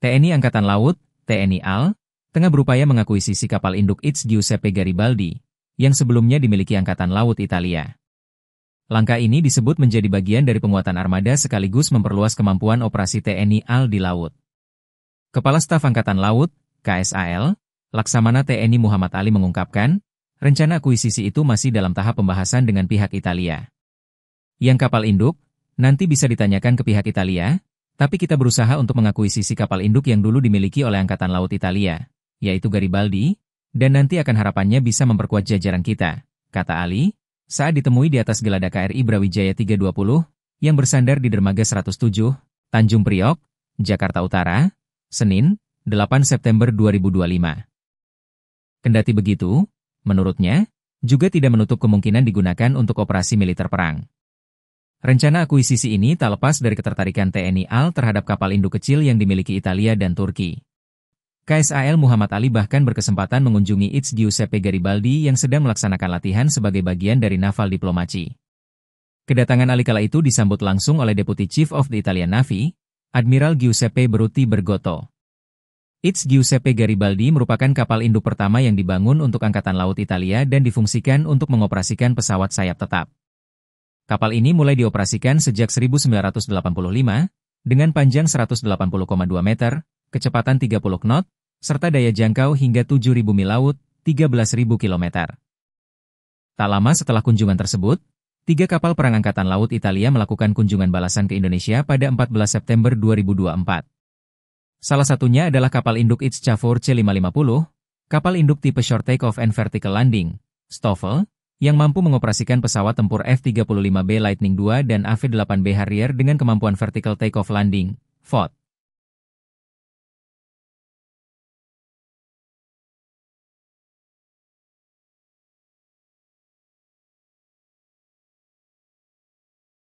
TNI Angkatan Laut, TNI AL, tengah berupaya mengakuisisi kapal induk It's Giuseppe Garibaldi, yang sebelumnya dimiliki Angkatan Laut Italia. Langkah ini disebut menjadi bagian dari penguatan armada sekaligus memperluas kemampuan operasi TNI AL di laut. Kepala Staf Angkatan Laut, KSAL, Laksamana TNI Muhammad Ali mengungkapkan, rencana akuisisi itu masih dalam tahap pembahasan dengan pihak Italia. Yang kapal induk, nanti bisa ditanyakan ke pihak Italia, tapi kita berusaha untuk mengakuisisi kapal induk yang dulu dimiliki oleh Angkatan Laut Italia, yaitu Garibaldi, dan nanti akan harapannya bisa memperkuat jajaran kita, kata Ali, saat ditemui di atas gelada KRI Brawijaya 320, yang bersandar di dermaga 107, Tanjung Priok, Jakarta Utara, Senin, 8 September 2025. Kendati begitu, menurutnya, juga tidak menutup kemungkinan digunakan untuk operasi militer perang. Rencana akuisisi ini tak lepas dari ketertarikan TNI AL terhadap kapal induk kecil yang dimiliki Italia dan Turki. KSAL Muhammad Ali bahkan berkesempatan mengunjungi It's Giuseppe Garibaldi yang sedang melaksanakan latihan sebagai bagian dari naval diplomacy. Kedatangan Ali kala itu disambut langsung oleh Deputy Chief of the Italian Navy, Admiral Giuseppe Beruti Bergotto. It's Giuseppe Garibaldi merupakan kapal induk pertama yang dibangun untuk Angkatan Laut Italia dan difungsikan untuk mengoperasikan pesawat sayap tetap. Kapal ini mulai dioperasikan sejak 1985, dengan panjang 180,2 meter, kecepatan 30 knot, serta daya jangkau hingga 7.000 mil laut, 13.000 km. Tak lama setelah kunjungan tersebut, 3 kapal perang Angkatan Laut Italia melakukan kunjungan balasan ke Indonesia pada 14 September 2024. Salah satunya adalah kapal induk It's Cavour C550, kapal induk tipe Short Take-off and Vertical Landing, STOVL, yang mampu mengoperasikan pesawat tempur F-35B Lightning II dan AV-8B Harrier dengan kemampuan Vertical Take-off Landing, VOT.